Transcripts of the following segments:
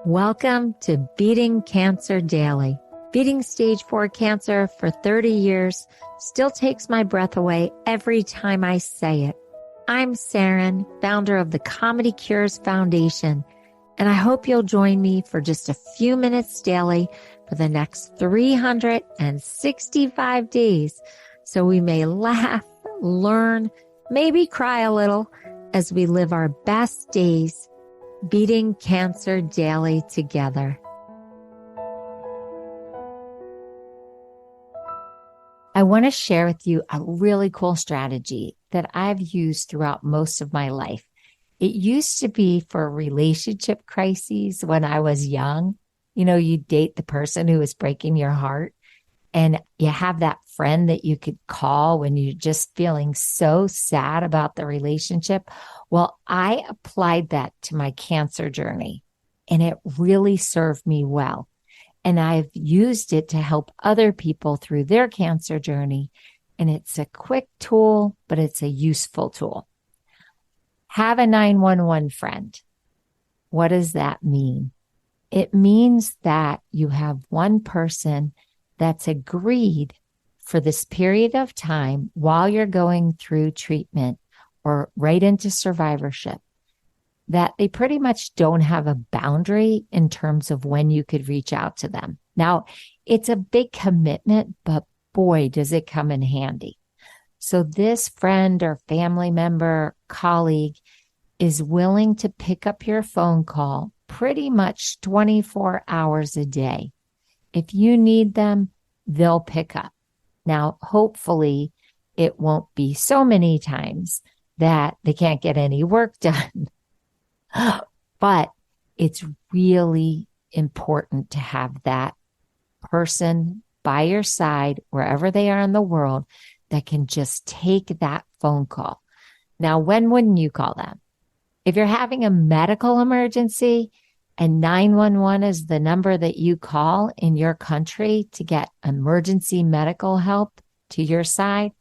Welcome to Beating Cancer Daily. Beating stage 4 cancer for 30 years still takes my breath away every time I say it. I'm Saranne, founder of the Comedy Cures Foundation, and I hope you'll join me for just a few minutes daily for the next 365 days so we may laugh, learn, maybe cry a little as we live our best days beating cancer daily together. I want to share with you a really cool strategy that I've used throughout most of my life. It used to be for relationship crises when I was young. You know, you date the person who is breaking your heart, and you have that friend that you could call when you're just feeling so sad about the relationship. Well, I applied that to my cancer journey, and it really served me well. And I've used it to help other people through their cancer journey. And it's a quick tool, but it's a useful tool. Have a 911 friend. What does that mean? It means that you have one person that's agreed for this period of time while you're going through treatment or right into survivorship, that they pretty much don't have a boundary in terms of when you could reach out to them. Now, it's a big commitment, but boy, does it come in handy. So this friend or family member, colleague is willing to pick up your phone call pretty much 24 hours a day. If you need them, they'll pick up. Now, hopefully, it won't be so many times that they can't get any work done. But it's really important to have that person by your side, wherever they are in the world, that can just take that phone call. Now, when wouldn't you call them? If you're having a medical emergency and 911 is the number that you call in your country to get emergency medical help to your side,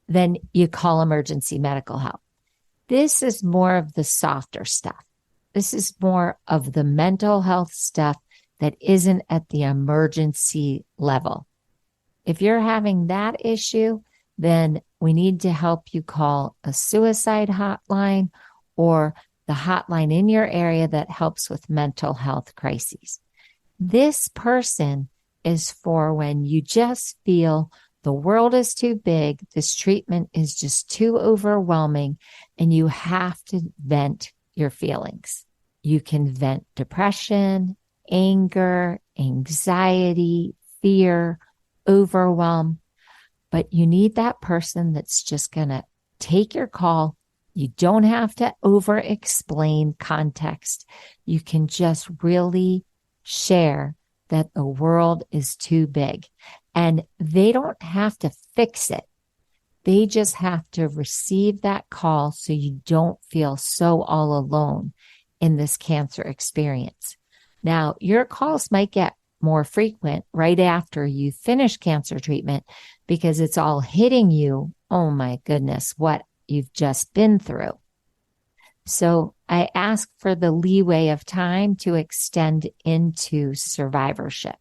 then you call emergency medical help. This is more of the softer stuff. This is more of the mental health stuff that isn't at the emergency level. If you're having that issue, then we need to help you call a suicide hotline or the hotline in your area that helps with mental health crises. This person is for when you just feel the world is too big, this treatment is just too overwhelming, and you have to vent your feelings. You can vent depression, anger, anxiety, fear, overwhelm, but you need that person that's just going to take your call. You don't have to over-explain context. You can just really share that the world is too big. And they don't have to fix it. They just have to receive that call so you don't feel so all alone in this cancer experience. Now, your calls might get more frequent right after you finish cancer treatment because it's all hitting you. Oh my goodness, what you've just been through. So I ask for the leeway of time to extend into survivorship.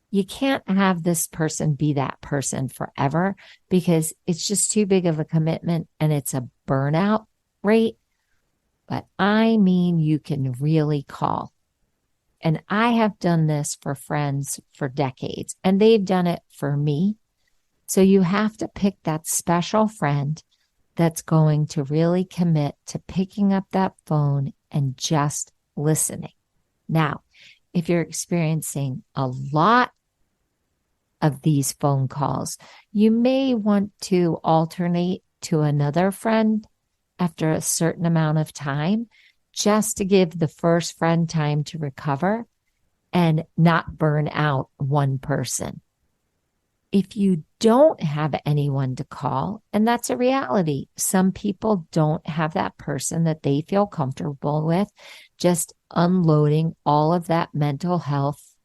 You can't have this person be that person forever because it's just too big of a commitment and it's a burnout rate. But I mean, you can really call. And I have done this for friends for decades, and they've done it for me. So you have to pick that special friend that's going to really commit to picking up that phone and just listening. Now, if you're experiencing a lot of these phone calls, you may want to alternate to another friend after a certain amount of time, just to give the first friend time to recover and not burn out one person. If you don't have anyone to call, and that's a reality, some people don't have that person that they feel comfortable with, just unloading all of that mental health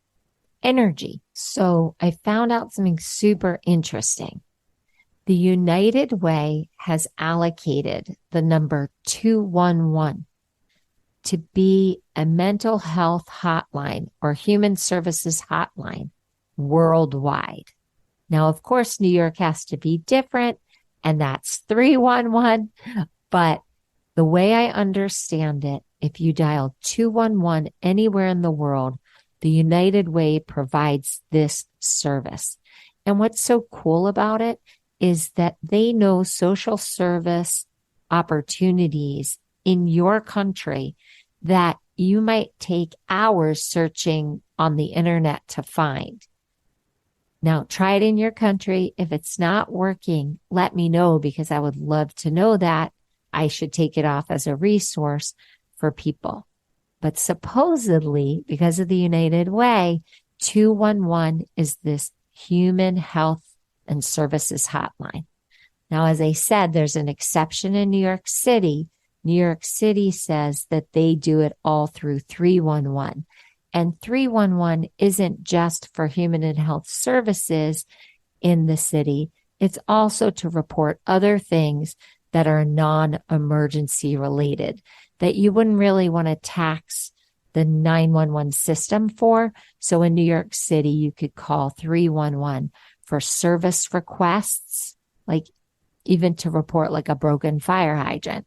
energy. So I found out something super interesting. The United Way has allocated the number 211 to be a mental health hotline or human services hotline worldwide. Now, of course, New York has to be different, and that's 311. But the way I understand it, if you dial 211 anywhere in the world, the United Way provides this service. And what's so cool about it is that they know social service opportunities in your country that you might take hours searching on the internet to find. Now, try it in your country. If it's not working, let me know, because I would love to know that. I should take it off as a resource for people. But supposedly, because of the United Way, 211 is this human health and services hotline. Now, as I said, there's an exception in New York City. New York City says that they do it all through 311. And 311 isn't just for human and health services in the city. It's also to report other things that are non-emergency related that you wouldn't really want to tax the 911 system for. So in New York City, you could call 311 for service requests, like even to report like a broken fire hydrant.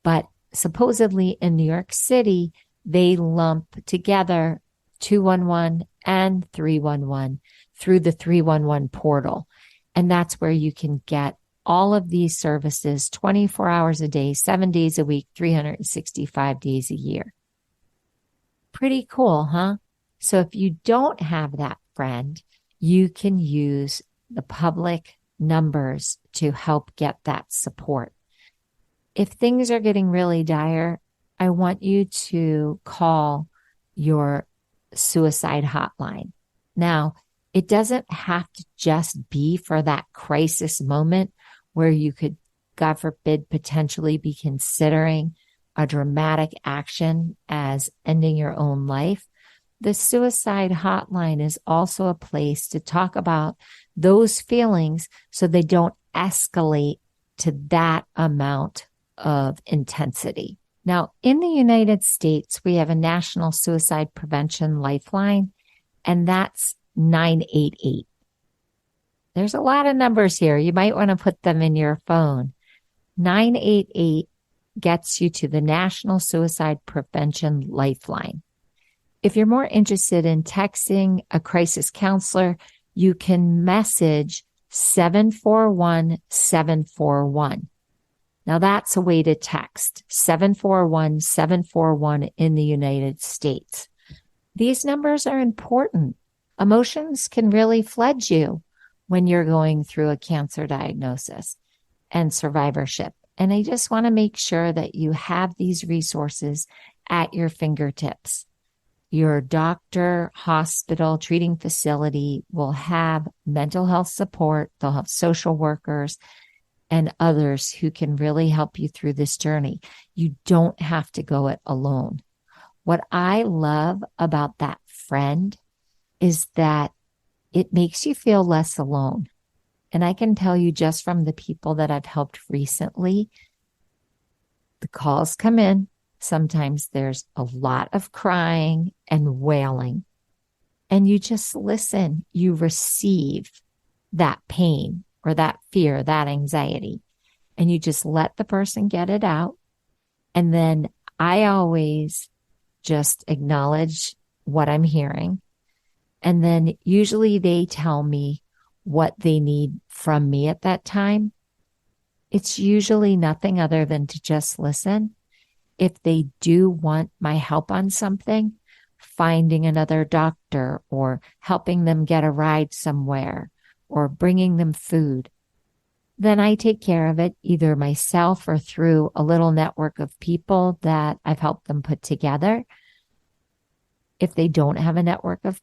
But supposedly in New York City, they lump together 211 and 311 through the 311 portal. And that's where you can get all of these services 24 hours a day, 7 days a week, 365 days a year. Pretty cool, huh? So if you don't have that friend, you can use the public numbers to help get that support. If things are getting really dire, I want you to call your suicide hotline. Now, it doesn't have to just be for that crisis moment where you could, God forbid, potentially be considering a dramatic action as ending your own life. The suicide hotline is also a place to talk about those feelings so they don't escalate to that amount of intensity. Now, in the United States, we have a National Suicide Prevention Lifeline, and that's 988. There's a lot of numbers here. You might want to put them in your phone. 988 gets you to the National Suicide Prevention Lifeline. If you're more interested in texting a crisis counselor, you can message 741-741. Now that's a way to text 741-741 in the United States. These numbers are important. Emotions can really flood you when you're going through a cancer diagnosis and survivorship. And I just want to make sure that you have these resources at your fingertips. Your doctor, hospital, treating facility will have mental health support. They'll have social workers and others who can really help you through this journey. You don't have to go it alone. What I love about that friend is that it makes you feel less alone. And I can tell you just from the people that I've helped recently, the calls come in. Sometimes there's a lot of crying and wailing, and you just listen. You receive that pain or that fear, that anxiety, and you just let the person get it out. And then I always just acknowledge what I'm hearing. And then usually they tell me what they need from me at that time. It's usually nothing other than to just listen. If they do want my help on something, finding another doctor or helping them get a ride somewhere or bringing them food, then I take care of it either myself or through a little network of people that I've helped them put together. If they don't have a network of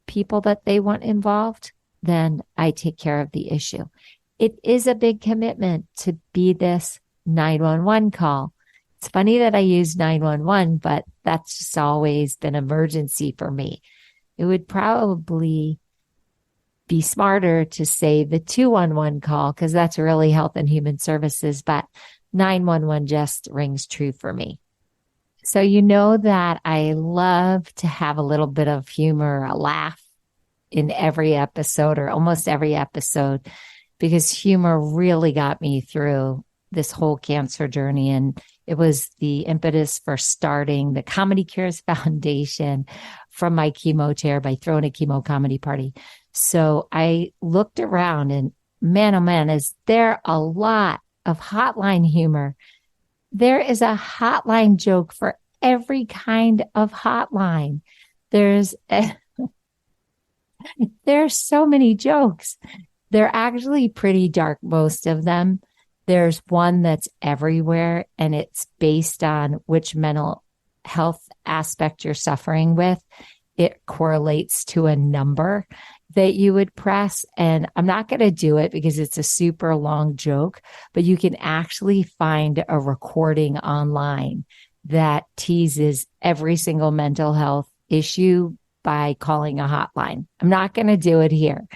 people that they want involved, then I take care of the issue. It is a big commitment to be this 911 call. It's funny that I use 911, but that's just always been emergency for me. It would probably be smarter to say the 211 call because that's really health and human services, but 911 just rings true for me. So you know that I love to have a little bit of humor, a laugh in every episode or almost every episode because humor really got me through this whole cancer journey. And it was the impetus for starting the Comedy Cures Foundation from my chemo chair by throwing a chemo comedy party. So I looked around and man, oh man, is there a lot of hotline humor. There is a hotline joke for every kind of hotline. There's there's so many jokes. They're actually pretty dark, most of them. There's one that's everywhere, and it's based on which mental health aspect you're suffering with. It correlates to a number that you would press. And I'm not going to do it because it's a super long joke, but you can actually find a recording online that teases every single mental health issue by calling a hotline. I'm not going to do it here,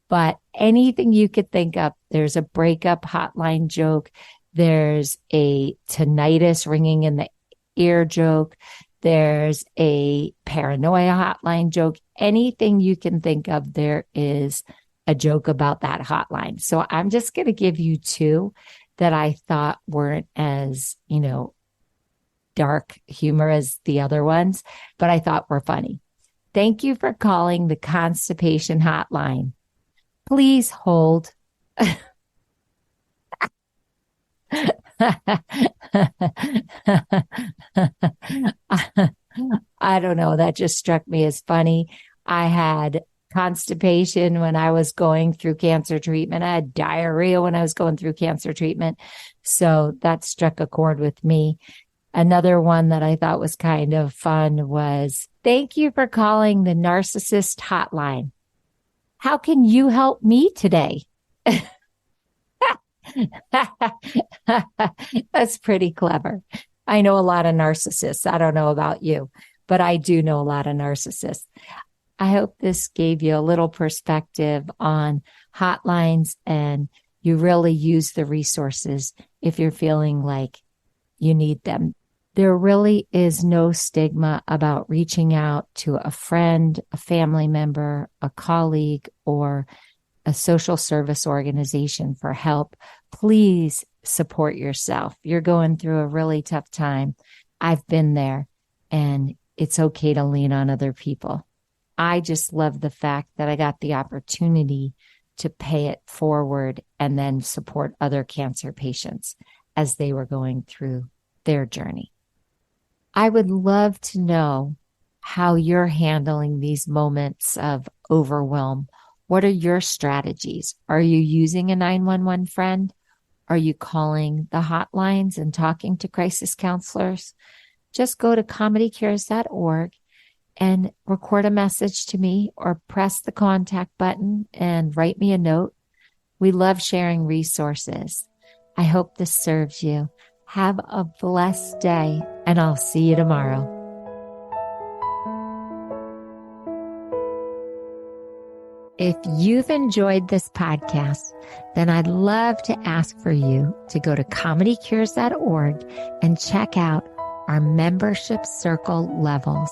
but anything you could think of, there's a breakup hotline joke. There's a tinnitus ringing in the ear joke. There's a paranoia hotline joke. Anything you can think of, there is a joke about that hotline. So I'm just going to give you two that I thought weren't as, dark humor as the other ones, but I thought were funny. Thank you for calling the constipation hotline. Please hold. I don't know. That just struck me as funny. I had constipation when I was going through cancer treatment. I had diarrhea when I was going through cancer treatment. So that struck a chord with me. Another one that I thought was kind of fun was, thank you for calling the narcissist hotline. How can you help me today? That's pretty clever. I know a lot of narcissists. I don't know about you, but I do know a lot of narcissists. I hope this gave you a little perspective on hotlines and you really use the resources if you're feeling like you need them. There really is no stigma about reaching out to a friend, a family member, a colleague, or a social service organization for help. Please support yourself. You're going through a really tough time. I've been there, and it's okay to lean on other people. I just love the fact that I got the opportunity to pay it forward and then support other cancer patients as they were going through their journey. I would love to know how you're handling these moments of overwhelm. What are your strategies? Are you using a 911 friend? Are you calling the hotlines and talking to crisis counselors? Just go to comedycures.org and record a message to me or press the contact button and write me a note. We love sharing resources. I hope this serves you. Have a blessed day, and I'll see you tomorrow. If you've enjoyed this podcast, then I'd love to ask for you to go to comedycures.org and check out our membership circle levels.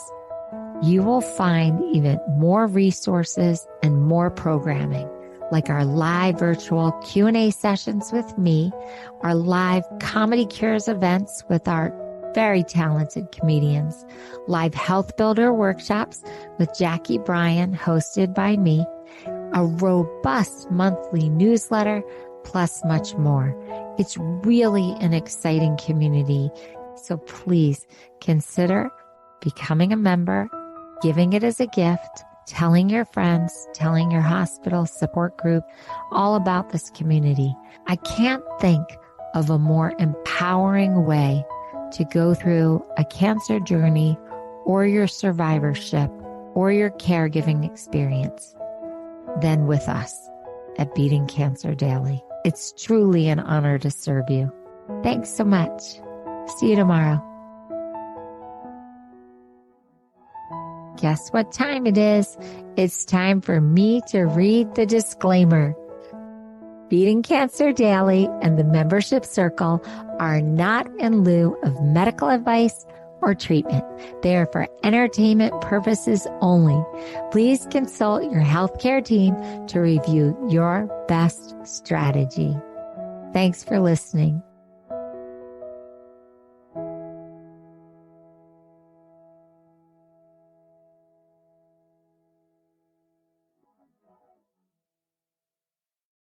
You will find even more resources and more programming, like our live virtual Q&A sessions with me, our live Comedy Cures events with our very talented comedians, live health builder workshops with Jackie Bryan, hosted by me, a robust monthly newsletter, plus much more. It's really an exciting community. So please consider becoming a member, giving it as a gift, telling your friends, telling your hospital support group all about this community. I can't think of a more empowering way to go through a cancer journey or your survivorship or your caregiving experience than with us at Beating Cancer Daily. It's truly an honor to serve you. Thanks so much. See you tomorrow. Guess what time it is? It's time for me to read the disclaimer. Beating Cancer Daily and the membership circle are not in lieu of medical advice or treatment. They are for entertainment purposes only. Please consult your healthcare team to review your best strategy. Thanks for listening.